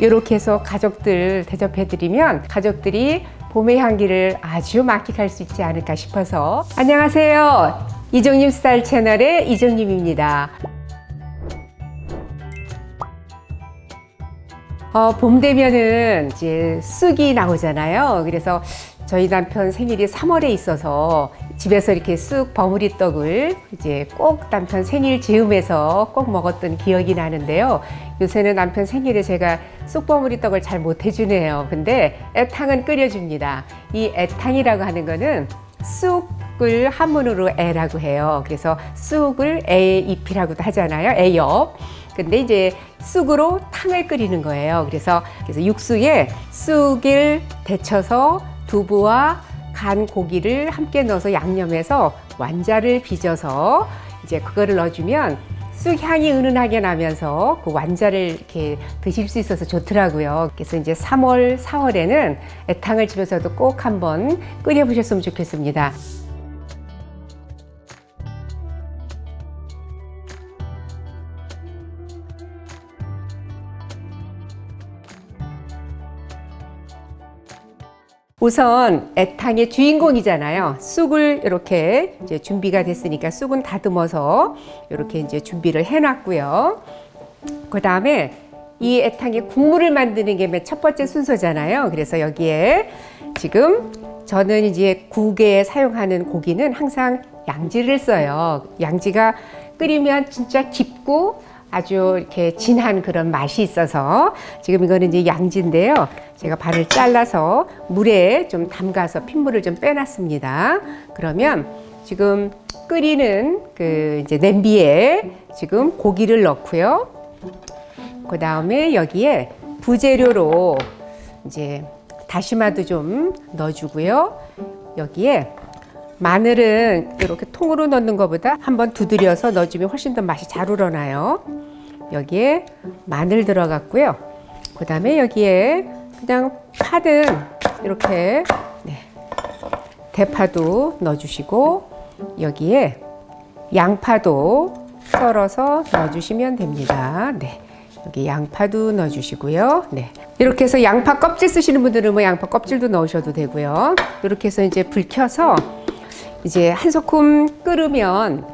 이렇게 해서 가족들 대접해드리면 가족들이 봄의 향기를 아주 만끽할 수 있지 않을까 싶어서. 안녕하세요. 이정님 스타일 채널의 이정님입니다. 봄 되면은 이제 쑥이 나오잖아요. 그래서 저희 남편 생일이 3월에 있어서 집에서 이렇게 쑥 버무리 떡을 이제 꼭 남편 생일 즈음해서 꼭 먹었던 기억이 나는데요. 요새는 남편 생일에 제가 쑥 버무리 떡을 잘 못 해주네요. 근데 애탕은 끓여줍니다. 이 애탕이라고 하는 거는 쑥을 한문으로 애라고 해요. 그래서 쑥을 애의 잎이라고도 하잖아요. 애엽. 근데 이제 쑥으로 탕을 끓이는 거예요. 그래서 육수에 쑥을 데쳐서 두부와 간 고기를 함께 넣어서 양념해서 완자를 빚어서 이제 그거를 넣어주면 쑥 향이 은은하게 나면서 그 완자를 이렇게 드실 수 있어서 좋더라고요. 그래서 이제 3월, 4월에는 애탕을 집에서도 꼭 한번 끓여보셨으면 좋겠습니다. 우선 애탕의 주인공이잖아요. 쑥을 이렇게 이제 준비가 됐으니까 쑥은 다듬어서 이렇게 이제 준비를 해놨고요. 그 다음에 이 애탕의 국물을 만드는 게 맨 첫 번째 순서잖아요. 그래서 여기에 지금 저는 이제 국에 사용하는 고기는 항상 양지를 써요. 양지가 끓이면 진짜 깊고 아주 이렇게 진한 그런 맛이 있어서 지금 이거는 이제 양지인데요. 제가 반을 잘라서 물에 좀 담가서 핏물을 좀 빼놨습니다. 그러면 지금 끓이는 그 이제 냄비에 지금 고기를 넣고요. 그 다음에 여기에 부재료로 이제 다시마도 좀 넣어주고요. 여기에 마늘은 이렇게 통으로 넣는 것보다 한번 두드려서 넣어주면 훨씬 더 맛이 잘 우러나요. 여기에 마늘 들어갔고요. 그 다음에 여기에 그냥 파든 이렇게 대파도 넣어주시고 여기에 양파도 썰어서 넣어주시면 됩니다. 여기 양파도 넣어주시고요. 이렇게 해서 양파 껍질 쓰시는 분들은 뭐 양파 껍질도 넣으셔도 되고요. 이렇게 해서 이제 불 켜서 이제 한 소끔 끓으면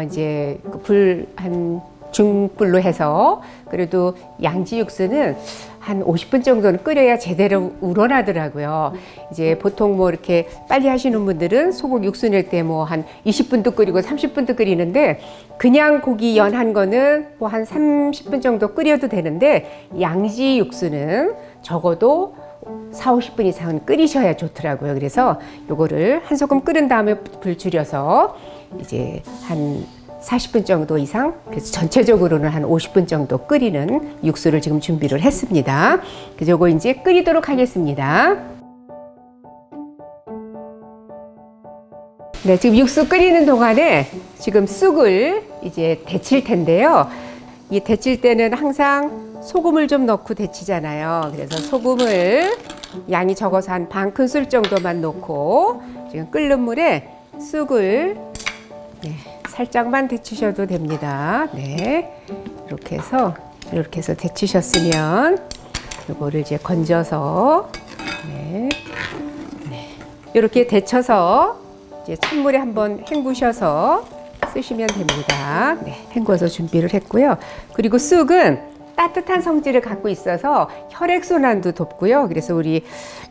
이제 불 한 중불로 해서 그래도 양지 육수는 한 50분 정도는 끓여야 제대로 우러나더라고요. 이제 보통 뭐 이렇게 빨리 하시는 분들은 소고기 육수 낼 때 뭐 한 20분도 끓이고 30분도 끓이는데 그냥 고기 연한 거는 뭐 한 30분 정도 끓여도 되는데 양지 육수는 적어도 40, 50분 이상은 끓이셔야 좋더라고요. 그래서 요거를 한 소금 끓은 다음에 불 줄여서 이제 한 40분 정도 이상, 그래서 전체적으로는 한 50분 정도 끓이는 육수를 지금 준비를 했습니다. 그래서 요거 이제 끓이도록 하겠습니다. 지금 육수 끓이는 동안에 지금 쑥을 이제 데칠 텐데요. 이 데칠 때는 항상 소금을 좀 넣고 데치잖아요. 그래서 소금을 양이 적어서 한 반 큰술 정도만 넣고 지금 끓는 물에 쑥을 살짝만 데치셔도 됩니다. 이렇게 해서 데치셨으면 이거를 이제 건져서 이렇게 데쳐서 이제 찬물에 한번 헹구셔서 쓰시면 됩니다. 헹궈서 준비를 했고요. 그리고 쑥은 따뜻한 성질을 갖고 있어서 혈액순환도 돕고요. 그래서 우리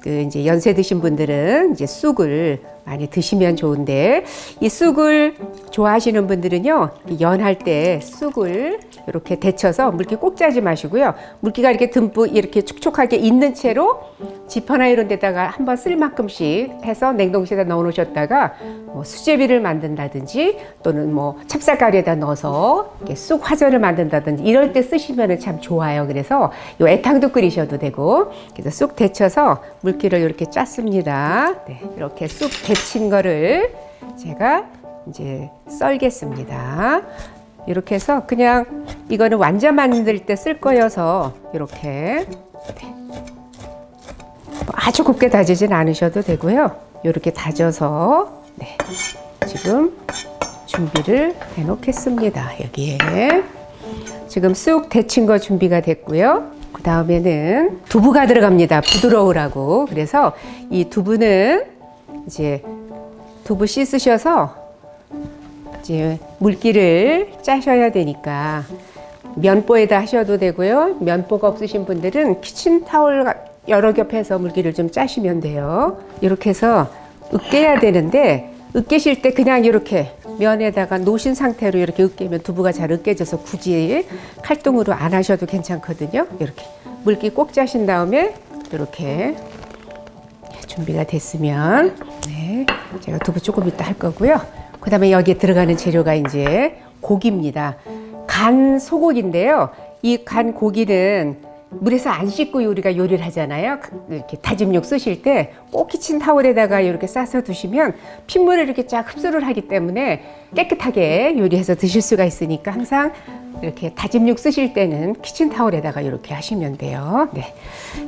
이제 연세 드신 분들은 이제 쑥을 많이 드시면 좋은데 이 쑥을 좋아하시는 분들은요, 연할 때 쑥을 이렇게 데쳐서 물기 꼭 짜지 마시고요. 물기가 이렇게 듬뿍 이렇게 촉촉하게 있는 채로 지퍼나 이런 데다가 한번 쓸 만큼씩 해서 냉동실에 넣어 놓으셨다가 뭐 수제비를 만든다든지 또는 뭐 찹쌀가루에다 넣어서 쑥 화전을 만든다든지 이럴 때 쓰시면 참 좋아요. 그래서 요 애탕도 끓이셔도 되고 그래서 쑥 데쳐서 물기를 이렇게 짰습니다. 이렇게 쑥 데친 거를 제가 이제 썰겠습니다. 이렇게 해서 그냥 이거는 완자 만들 때 쓸 거여서 이렇게 아주 곱게 다지진 않으셔도 되고요. 이렇게 다져서 지금 준비를 해 놓겠습니다. 여기에 지금 쑥 데친 거 준비가 됐고요. 그 다음에는 두부가 들어갑니다. 부드러우라고. 그래서 이 두부는 이제 두부 씻으셔서 이제 물기를 짜셔야 되니까 면보에다 하셔도 되고요. 면보가 없으신 분들은 키친타올 여러 겹해서 물기를 좀 짜시면 돼요. 이렇게 해서 으깨야 되는데 으깨실 때 그냥 이렇게 면에다가 놓으신 상태로 이렇게 으깨면 두부가 잘 으깨져서 굳이 칼등으로 안 하셔도 괜찮거든요. 이렇게 물기 꼭 짜신 다음에 이렇게 준비가 됐으면 네, 제가 두부 조금 이따 할 거고요. 그 다음에 여기에 들어가는 재료가 이제 고기입니다. 간 소고기인데요. 이 간 고기는 물에서 안 씻고 우리가 요리를 하잖아요. 이렇게 다짐육 쓰실 때 꼭 키친타올에다가 이렇게 싸서 두시면 핏물을 이렇게 쫙 흡수를 하기 때문에 깨끗하게 요리해서 드실 수가 있으니까 항상 이렇게 다짐육 쓰실 때는 키친타올에다가 이렇게 하시면 돼요. 네.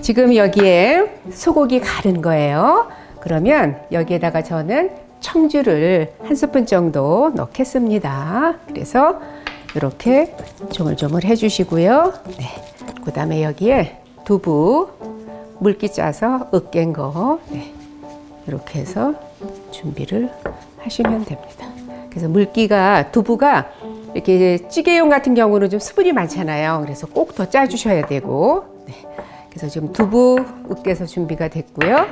지금 여기에 소고기 가른 거예요. 그러면 여기에다가 저는 청주를 한 스푼 정도 넣겠습니다. 그래서 이렇게 조물조물 해주시고요. 네. 그 다음에 여기에 두부 물기 짜서 으깬 거 네. 이렇게 해서 준비를 하시면 됩니다. 그래서 물기가 두부가 이렇게 찌개용 같은 경우는 좀 수분이 많잖아요. 그래서 꼭 더 짜주셔야 되고 네. 그래서 지금 두부 으깨서 준비가 됐고요.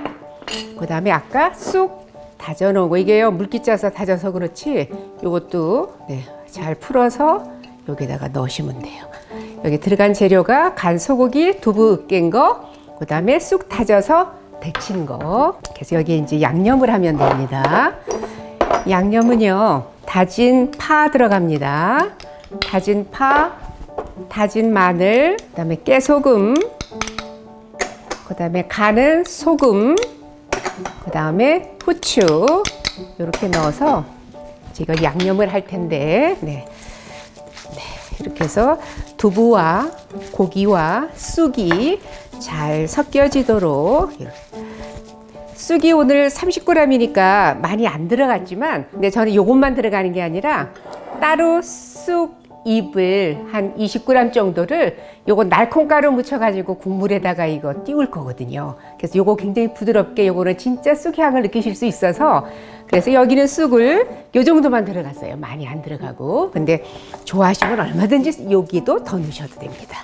그 다음에 아까 쑥 다져놓은 거 이게요 물기 짜서 다져서 그렇지 이것도 네, 잘 풀어서 여기다가 넣으시면 돼요. 여기 들어간 재료가 간 소고기, 두부 으깬 거, 그 다음에 쑥 다져서 데친 거. 그래서 여기에 이제 양념을 하면 됩니다. 양념은요, 다진 파 들어갑니다. 다진 파, 다진 마늘, 그 다음에 깨소금, 그 다음에 간은 소금, 그 다음에 후추, 이렇게 넣어서 제가 양념을 할 텐데, 네. 이렇게 해서 두부와 고기와 쑥이 잘 섞여지도록 쑥이 오늘 30g이니까 많이 안 들어갔지만 근데 저는 이것만 들어가는 게 아니라 따로 쑥 잎을 한 20g 정도를 요거 날콩가루 묻혀가지고 국물에다가 이거 띄울 거거든요. 그래서 요거 굉장히 부드럽게 요거는 진짜 쑥 향을 느끼실 수 있어서 그래서 여기는 쑥을 요 정도만 들어갔어요. 많이 안 들어가고. 근데 좋아하시면 얼마든지 여기도 더 넣으셔도 됩니다.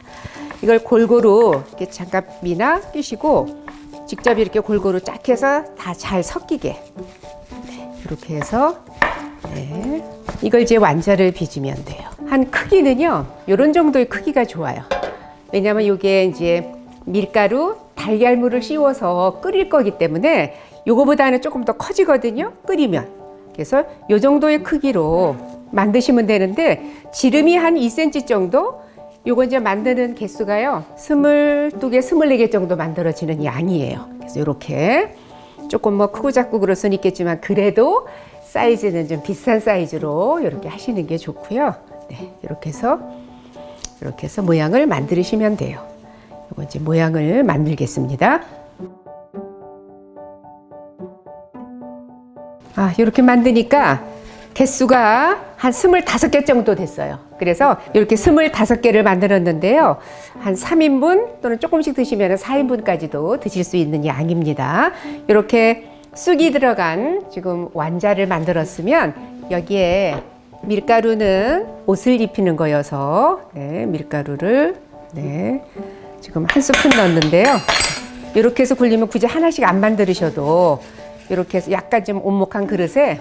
이걸 골고루 이렇게 장갑이나 끼시고 직접 이렇게 골고루 쫙 해서 다 잘 섞이게. 네, 이렇게 해서 네. 이걸 이제 완자를 빚으면 돼요. 한 크기는요, 요런 정도의 크기가 좋아요. 왜냐면 이게 이제 밀가루, 달걀물을 씌워서 끓일 거기 때문에 요거보다는 조금 더 커지거든요, 끓이면. 그래서 요 정도의 크기로 만드시면 되는데, 지름이 한 2cm 정도? 요거 이제 만드는 개수가요, 22개, 24개 정도 만들어지는 양이에요. 그래서 요렇게 조금 뭐 크고 작고 그럴 수는 있겠지만, 그래도 사이즈는 좀 비싼 사이즈로 이렇게 하시는 게 좋고요. 네, 이렇게 해서 모양을 만드시면 돼요. 이거 이제 모양을 만들겠습니다. 이렇게 만드니까 개수가 한 25개 정도 됐어요. 그래서 이렇게 25개를 만들었는데요. 한 3인분 또는 조금씩 드시면 4인분까지도 드실 수 있는 양입니다. 이렇게 쑥이 들어간 지금 완자를 만들었으면 여기에 밀가루는 옷을 입히는 거여서 네, 밀가루를 네, 지금 한 스푼 넣었는데요. 이렇게 해서 굴리면 굳이 하나씩 안 만들으셔도 이렇게 해서 약간 좀 오목한 그릇에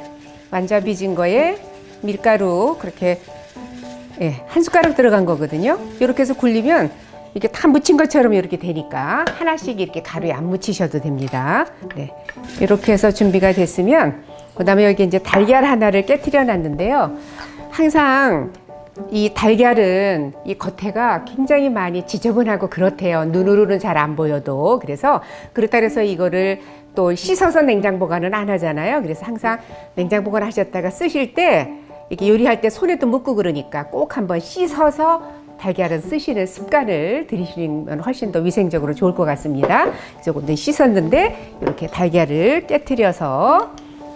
완자 빚은 거에 밀가루 그렇게 예, 한 숟가락 들어간 거거든요. 이렇게 해서 굴리면 이게 다 묻힌 것처럼 이렇게 되니까 하나씩 이렇게 가루에 안 묻히셔도 됩니다. 네, 이렇게 해서 준비가 됐으면 그 다음에 여기 이제 달걀 하나를 깨트려 놨는데요. 항상 이 달걀은 이 겉에가 굉장히 많이 지저분하고 그렇대요. 눈으로는 잘 안 보여도. 그래서 그렇다 해서 이거를 또 씻어서 냉장 보관은 안 하잖아요. 그래서 항상 냉장 보관 하셨다가 쓰실 때 이렇게 요리할 때 손에도 묻고 그러니까 꼭 한번 씻어서 달걀은 쓰시는 습관을 들이시면 훨씬 더 위생적으로 좋을 것 같습니다. 조금 씻었는데 이렇게 달걀을 깨트려서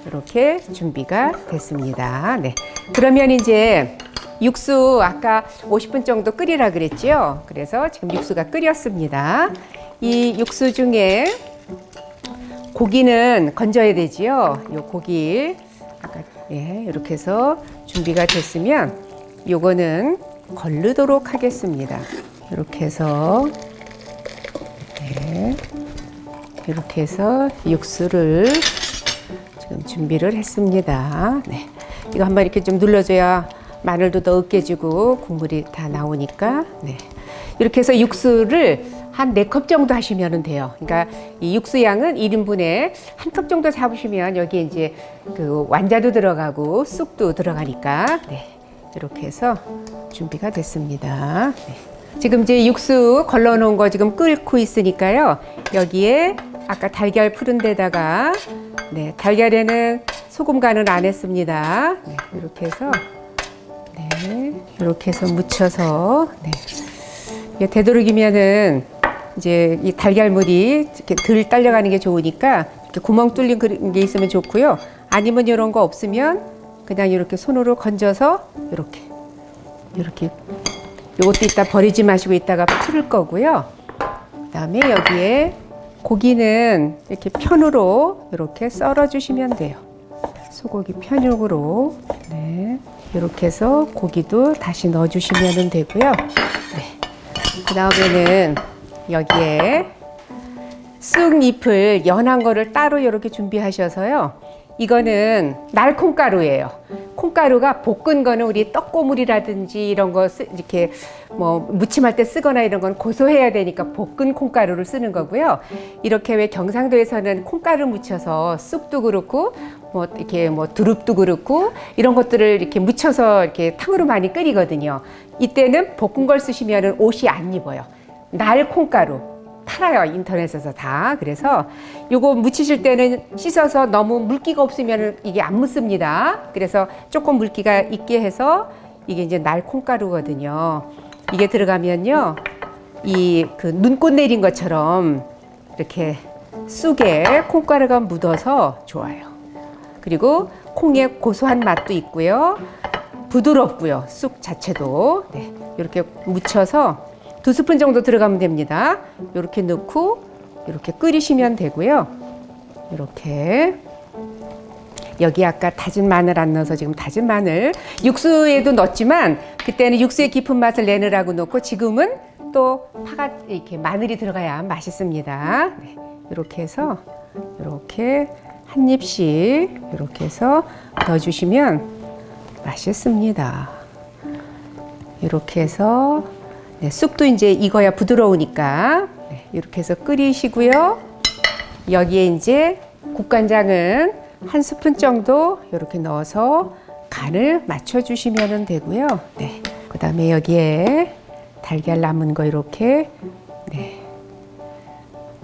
이렇게 준비가 됐습니다. 네. 그러면 이제 육수 아까 50분 정도 끓이라 그랬지요. 그래서 지금 육수가 끓였습니다. 이 육수 중에 고기는 건져야 되지요. 요 고기 아까 이렇게 해서 준비가 됐으면 요거는 걸르도록 하겠습니다. 이렇게 해서 이렇게 해서 육수를 지금 준비를 했습니다. 이거 한번 이렇게 좀 눌러줘야 마늘도 더 으깨지고 국물이 다 나오니까 이렇게 해서 육수를 한 4컵 정도 하시면 돼요. 그러니까 이 육수 양은 1인분에 1컵 정도 잡으시면 여기에 이제 그 완자도 들어가고 쑥도 들어가니까 이렇게 해서 준비가 됐습니다. 지금 이제 육수 걸러 놓은 거 지금 끓고 있으니까요. 여기에 아까 달걀 푸른 데다가 달걀에는 소금 간은 안 했습니다. 이렇게 해서 이렇게 해서 묻혀서 이게 되도록이면은 이제 이 달걀물이 이렇게 덜 딸려가는 게 좋으니까 이렇게 구멍 뚫린 게 있으면 좋고요. 아니면 이런 거 없으면 그냥 이렇게 손으로 건져서 이렇게 요것도 이따 버리지 마시고 이따가 풀을 거고요. 그다음에 여기에 고기는 이렇게 편으로 이렇게 썰어 주시면 돼요. 소고기 편육으로 이렇게 해서 고기도 다시 넣어 주시면 되고요. 그다음에는 여기에 쑥잎을 연한 거를 따로 이렇게 준비하셔서요. 이거는 날콩가루예요. 콩가루가 볶은 거는 우리 떡고물이라든지 이런 거 이렇게 뭐 무침할 때 쓰거나 이런 건 고소해야 되니까 볶은 콩가루를 쓰는 거고요. 이렇게 왜 경상도에서는 콩가루 묻혀서 쑥도 그렇고 뭐 이렇게 뭐 두릅도 그렇고 이런 것들을 이렇게 묻혀서 이렇게 탕으로 많이 끓이거든요. 이때는 볶은 걸 쓰시면은 옷이 안 입어요. 날콩가루. 팔아요 인터넷에서 다. 그래서 요거 묻히실 때는 씻어서 너무 물기가 없으면 이게 안 묻습니다. 그래서 조금 물기가 있게 해서 이게 이제 날콩가루거든요. 이게 들어가면요 이 그 눈꽃 내린 것처럼 이렇게 쑥에 콩가루가 묻어서 좋아요. 그리고 콩의 고소한 맛도 있고요, 부드럽고요, 쑥 자체도. 이렇게 묻혀서 2스푼 정도 들어가면 됩니다. 이렇게 넣고 이렇게 끓이시면 되고요. 이렇게 여기 아까 다진 마늘 안 넣어서 지금 다진 마늘 육수에도 넣었지만 그때는 육수의 깊은 맛을 내느라고 넣고 지금은 또 파가 이렇게 마늘이 들어가야 맛있습니다. 이렇게 해서 이렇게 한 입씩 이렇게 해서 넣어주시면 맛있습니다. 이렇게 해서 쑥도 이제 익어야 부드러우니까 이렇게 해서 끓이시고요. 여기에 이제 국간장은 1스푼 정도 이렇게 넣어서 간을 맞춰 주시면 되고요. 그 다음에 여기에 달걀 남은 거 이렇게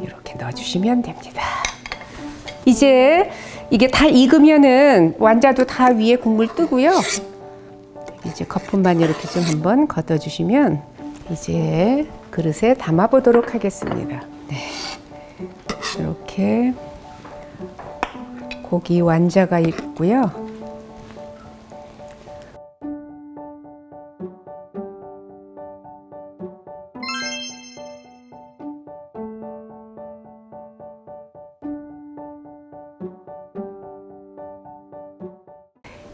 이렇게 넣어 주시면 됩니다. 이제 이게 다 익으면은 완자도 다 위에 국물 뜨고요. 이제 거품만 이렇게 좀 한번 걷어 주시면 이제 그릇에 담아 보도록 하겠습니다. 이렇게 고기 완자가 있고요.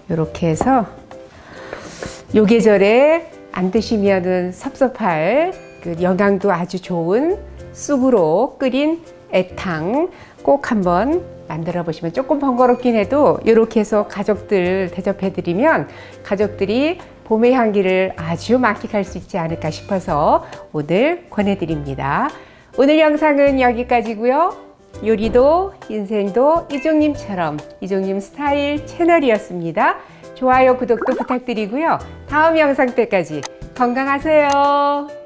이렇게 해서 요 계절에 안 드시면은 섭섭할 그 영양도 아주 좋은 쑥으로 끓인 애탕 꼭 한번 만들어 보시면, 조금 번거롭긴 해도 이렇게 해서 가족들 대접해 드리면 가족들이 봄의 향기를 아주 만끽할 수 있지 않을까 싶어서 오늘 권해 드립니다. 오늘 영상은 여기까지고요. 요리도 인생도 이종님처럼, 이종님 스타일 채널이었습니다. 좋아요, 구독도 부탁드리고요. 다음 영상 때까지 건강하세요.